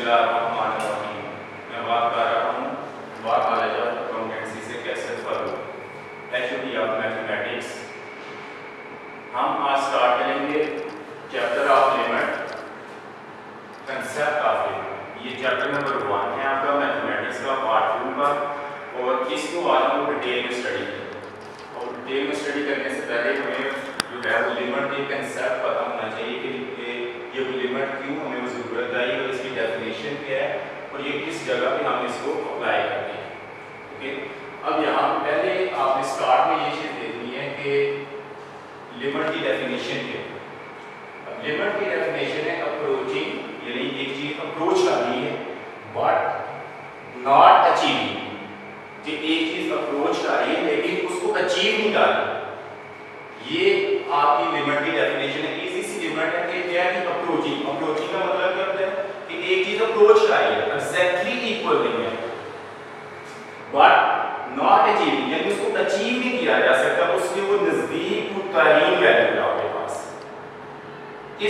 बिस्मिल्लाहिर्रहमानिर्रहीम। मैं बात कर रहा हूँ लॉ कॉलेज ऑफ अकाउंटेंसी से कैसर फरूक, एचओडी ऑफ मैथमेटिक्स। हम आज स्टार्ट करेंगे chapter of limit, concept of limit. ये चैप्टर नंबर 1 है आपका मैथमेटिक्स का पार्ट 2 का, और इसको आज हम डिटेल में स्टडी करेंगे। और डिटेल में स्टडी करने से पहले हमें जो है वो लिमिट के कंसेप्ट पता होना चाहिए कि ये लिमिट क्यों हमें वो ज़रूरत आई और इसकी डेफिनेशन क्या है और ये किस जगह पे हम इसको अप्लाई करते हैं। ओके, अब यहाँ पहले आपने स्टार्ट में ये चीज़ देखनी है कि लिमिट की डेफिनेशन क्या है। अब लिमिट की डेफिनेशन है अप्रोचिंग, यानी एक चीज़ अप्रोच करनी है बट नॉट अचीविंग। कि एक चीज़ अप्रोच कर रही है लेकिन उसको अचीव नहीं कर रही, ये आपकी लिमिट की डेफिनेशन है। इजी सी लिमिट है कि क्या है, अप्रोचिंग। अप्रोचिंग का मतलब क्या होता है कि एक चीज अप्रोच कर रही है, एग्जैक्टली इक्वल नहीं है बट नॉट अचीविंग, यानी उसको अचीव नहीं किया जा सकता, उसके वो नजदीक तरीन वैल्यू है आपके पास।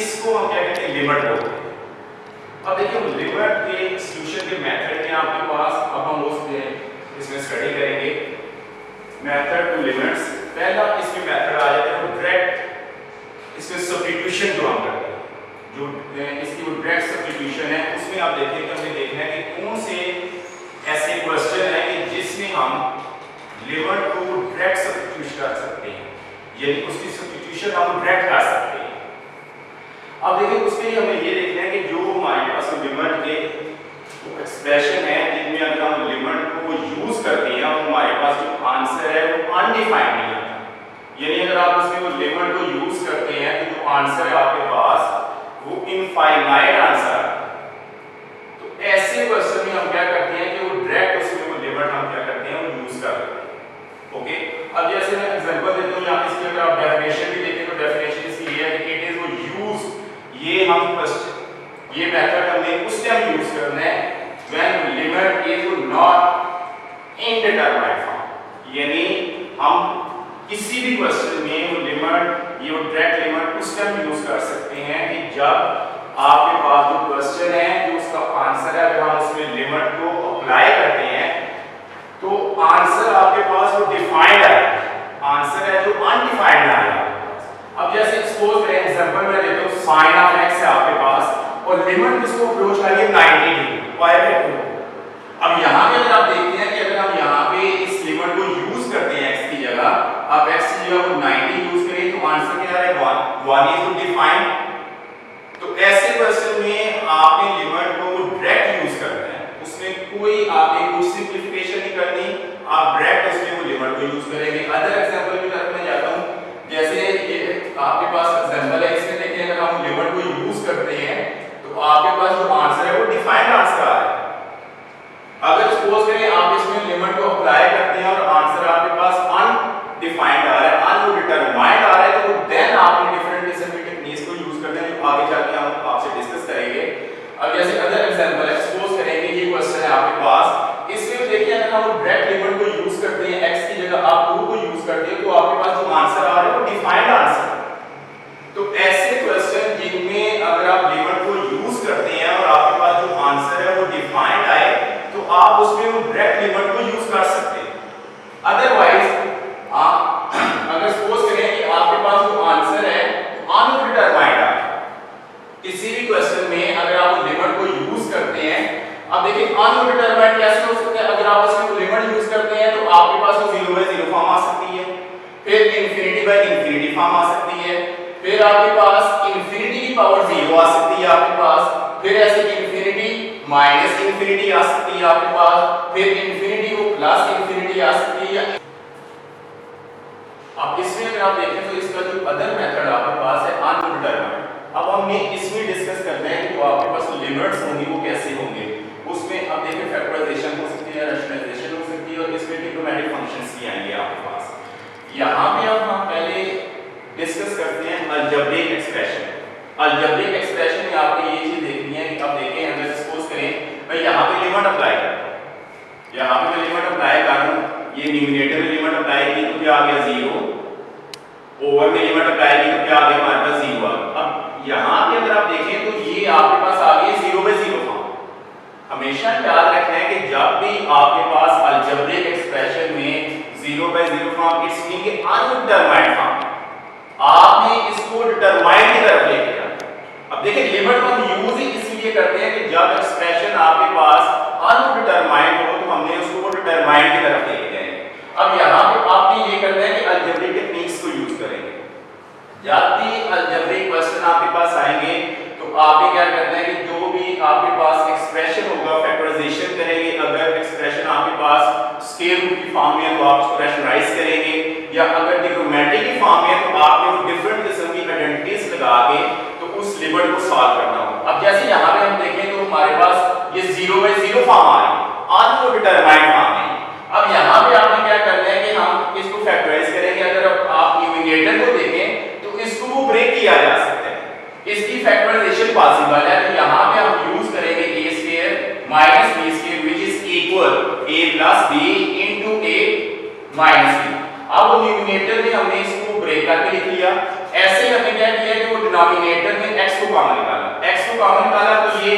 इसको हम क्या कहते हैं, लिमिट बोलते हैं। अब देखिए लिमिट के सॉल्यूशन के मेथड हैं आपके पास। अब हम इसमें स्टडी करेंगे मेथड टू लिमिट्स। पहला इसमें मेथड आ जाता है डायरेक्ट, इसमें सब्स्टिट्यूशन जो हम करते हैं, जो इसकी वो डायरेक्ट सब्स्टिट्यूशन है, उसमें आप देखिए कि हमें देखना है कि कौन से ऐसे क्वेश्चन है कि जिसमें हम लिमिट को डायरेक्ट सब्स्टिट्यूट कर सकते हैं, यानी उसकी सब्स्टिट्यूशन हम डायरेक्ट कर सकते हैं। अब देखिए उसके लिए हमें ये देखना है कि जो हमारे पास लिमिट के एक्सप्रेशन है जिनमें अगर हम लिमिट को यूज करते हैं और हमारे पास जो आंसर है वो अनडिफाइंड नहीं आता, यानी अगर आप उसमें वो लिमिट को यूज करते हैं तो जो आंसर है आपके पास वो इनफाइनाइट आंसर आता है। तो ऐसे क्वेश्चन में हम क्या करते हैं कि वो डायरेक्ट उसमें वो लिमिट हम क्या करते हैं, वो यूज कर लेते हैं। ओके, अब जैसे मैं एग्जांपल देता हूं, यहां इसकी अगर आप डेफिनेशन भी देखें तो डेफिनेशन इसकी ये है कि इट इज वो यूज, ये हम ये मेथड हमने उस टाइम यूज करना है when limit is not indeterminate form, यानी हम किसी भी क्वेश्चन में वो लिमिट, ये डायरेक्ट लिमिट उस टाइम यूज कर सकते हैं कि जब आपके पास जो क्वेश्चन है, जो उसका आंसर है, अगर हम उसमें लिमिट को अप्लाई करते हैं तो आंसर आपके पास वो डिफाइंड है, आंसर है जो अनडिफाइंड ना आए। अब जैसे सपोज करें एग्जांपल में लेते हो sin ऑफ x है आपके पास और लिमिट इसको अप्रोच करिए 90 डिग्री y/2। अब यहां पे अगर आप देखते हैं कि अगर हम यहां पे इस लिमिट को यूज करते हैं x की जगह, आप x की जगह 90 यूज करें तो आंसर क्या आएगा, 1 इज टू डिफाइन। तो ऐसे क्वेश्चन में आपने लिमिट को डायरेक्ट यूज करना है, उसमें कोई आपने कुछ सिंपलीफिकेशन नहीं करनी, आप डायरेक्ट उसमें वो लिमिट को यूज करेंगे। अदर एग्जांपल की तरफ मैं जाता हूं, जैसे ये आपके पास एग्जांपल है, इसमें देखिए अगर हम लिमिट को यूज करते हैं तो आपके पास जो आंसर है वो डिफाइंड आंसर आ रहा है। अगर सपोज करें आप इसमें लिमिट को अप्लाई करते हैं और आंसर आपके पास अनडिफाइंड आ रहा है, अनडिटरमाइंड आ रहा है, तो देन आपने डिफरेंट किस्म की टेक्निक्स को यूज करना है, जो आगे जाके हम आपसे डिस्कस करेंगे। अब जैसे अदर एग्जांपल है, सपोज करेंगे ये क्वेश्चन है आपके पास, इसमें देखिए अगर हम डायरेक्ट लिमिट को यूज करते हैं, x की जगह आप 2 को यूज करते हैं, तो आपके पास जो आंसर आ रहा है वो डिफाइंड आंसर। तो ऐसे क्वेश्चन जिनमें अगर आप लिमिट को यूज करते हैं और आपके पास जो आंसर है वो डिफाइंड आए, तो आप उसमें वो डायरेक्ट लिमिट को यूज कर सकते हैं। अदरवाइज आप अगर सपोज करें कि आपके पास जो आंसर है वो अनडिटरमाइंड है, किसी भी क्वेश्चन में अगर आप लिमिट को यूज करते हैं, अब देखिए अनडिटरमाइंड कैसे हो सकता है, अगर आप उसमें लिमिट यूज करते हैं तो आपके पास वो 0/0 फॉर्म आ सकती है, फिर ∞/∞ फॉर्म आ सकती है, फिर आपके पास इंफिनिटी की पावर 0 आ सकती है आपके पास, फिर ऐसे इंफिनिटी माइनस इंफिनिटी आ सकती है आपके पास, फिर इंफिनिटी को प्लस इंफिनिटी आ सकती है। अब इसमें अगर आप देखें तो इसका जो अदर मेथड आपके पास है अनडिटरमाइंड। अब हमने इसमें डिस्कस करना है कि जो आपके पास लिमिट्स होंगी वो कैसे होंगे। उसमें अब देखिए फैक्टराइजेशन हो सकती है, रैशनलाइजेशन हो सकती है, और इसमें ट्रिग्नोमेट्रिक फंक्शंस भी आएंगे आपके पास। यहां पे अब हम पहले डिस्कस करते हैं अलजेब्रिक एक्सप्रेशन। अलजेब्रिक एक्सप्रेशन में आपको ये चीज देखनी है कि अब देखें अगर सपोज करें मैं यहां पे लिमिट अप्लाई करता हूं, यहां पे मैं लिमिट अप्लाई करूं, ये न्यूमरेटर में लिमिट अप्लाई की तो क्या आ गया 0, ओवर में लिमिट अप्लाई की तो क्या आ गया हमारे पास 0 आ गया। अब यहां पे अगर आप देखें तो ये आपके पास आ गई 0/0 फॉर्म, हमेशा याद रखना है कि जब भी आपके पास अलजेब्रिक एक्सप्रेशन में 0/0 फॉर्म इट्स मीन कि अनडिटरमाइंड फॉर्म आपने इसको डिटरमाइन की तरफ लेके जाना। अब देखिए लिमिट को हम यूज ही इसलिए करते हैं कि जब एक्सप्रेशन आपके पास अनडिटरमाइंड हो तो हमने उसको डिटरमाइन की तरफ लेके जाएंगे। अब यहाँ पे आपने ये करना है कि अलजेब्रिक टेक्निक्स को यूज करेंगे। जब भी अलजेब्रिक क्वेश्चन आपके पास आएंगे तो आपने क्या करना है कि जो भी आपके पास एक्सप्रेशन होगा फैक्टराइजेशन करेंगे। अगर एक्सप्रेशन आपके पास स्केल रूट की फॉर्म में है तो आप उसको रैशनलाइज करेंगे, या अगर ट्रिग्नोमेट्री की फॉर्म में है तो आपने वो डिफरेंट किस्म की आइडेंटिटीज लगा के तो उस लिमिट को सॉल्व करना होगा। अब जैसे यहाँ पे हम देखें तो हमारे पास ये 0/0 फॉर्म आ रही है, अनडिटरमाइंड फॉर्म है। अब यहाँ पे आपने क्या करना है कि हम इसको फैक्टराइज करेंगे। अगर आप न्यूमरेटर को देखें तो इसको ब्रेक किया जा सकता है, इसकी फैक्टराइजेशन पॉसिबल है। तो यहाँ पे हम यूज करेंगे a square minus b square which is equal a plus b into a minus b। अब न्यूमरेटर में हमने इसको ब्रेक करके लिख लिया। ऐसे हमने क्या किया कि वो डिनोमिनेटर में x को कॉमन निकाला, x को कॉमन निकाला तो ये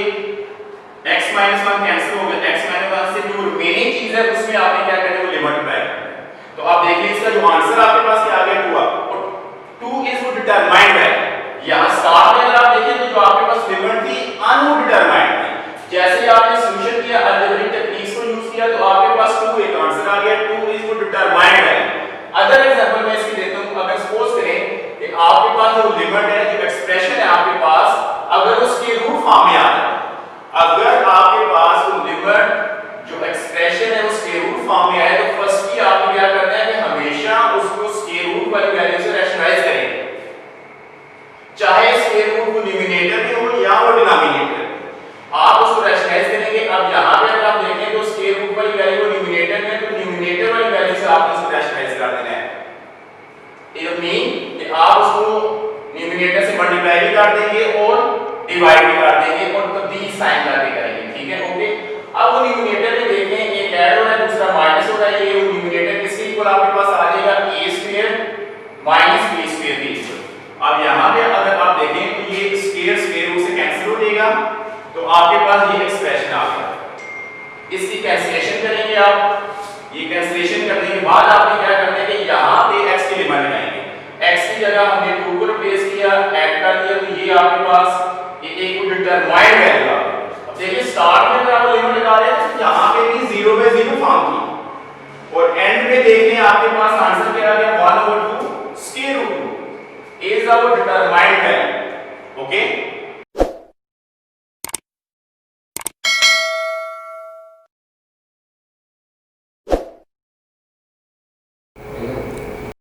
x माइनस 1 कैंसिल हो गया, x माइनस 1 से जो रिमेनिंग चीज है उसमें आपने क्या करना है वो लिमिट मल्टीप्लाई करना है। तो आप देखिए इसका जो आंसर आपके पास क्या आ गया 2 और 2 इज वो डिटरमाइंड है। यहां स्टार्ट में अगर आप देखें तो जो आपके पास लिमिट थी अनडिटरमाइंड थी। जैसे आपने सॉल्यूशन किया अलजेब्रिक टेक्निक्स को यूज किया तो आपके पास 2 एक आंसर आ गया, 2 इज वो डिटरमाइंड है। अदर एग्जांपल मैं इसकी देता हूं। अगर सपोज करें कि आपके पास जो लिमिट है जो एक्सप्रेशन है आपके पास अगर उसके रूट फॉर्म में आ जाए, अगर आपके पास वो लिमिट जो एक्सप्रेशन है वो स्क्वायर रूट फॉर्म में आए तो फर्स्ट की आपने क्या करना है कि हमेशा उसको स्क्वायर रूट वाली वैल्यू से रैशनलाइज करेंगे, चाहे स्क्वायर रूट को न्यूमरेटर में हो या वो डिनोमिनेटर आप उसको रैशनलाइज करेंगे। अब यहां पे अगर आप देखें तो स्क्वायर रूट वाली वैल्यू को न्यूमरेटर में तो न्यूमरेटर वाली वैल्यू से आपने उसको रैशनलाइज कर देना है। इट मीन कि आप उसको न्यूमरेटर से मल्टीप्लाई भी कर देंगे और डिवाइड भी कर देंगे और तब्दील साइन करके करेंगे, ठीक है ओके। अब वो न्यूमरेटर में देखें एक ऐड हो रहा है दूसरा माइनस हो रहा है, ये न्यूमरेटर किसके इक्वल आपके पास आ जाएगा a square minus b square के इक्वल। अब यहां पे अगर आप देखें तो ये स्क्वायर स्क्वायर रूट से कैंसिल हो जाएगा तो आपके पास ये एक्सप्रेशन आ गया। इसकी कैंसिलेशन करेंगे आप। ये कैंसिलेशन करने के बाद आपने क्या करना है कि यहां पे x की लिमिट लगाएंगे। x की जगह हमने 2 को रिप्लेस किया, ऐड कर दिया तो ये आपके पास ये एक को डिटरमाइंड वैल्यू आ गई। अब देखिए स्टार्ट में अगर आप लिमिट लगा रहे हैं तो यहां पे भी 0/0 फॉर्म थी और एंड में देखने आपके पास आंसर क्या आ गया 1/2 square root 2 is our determined value, okay.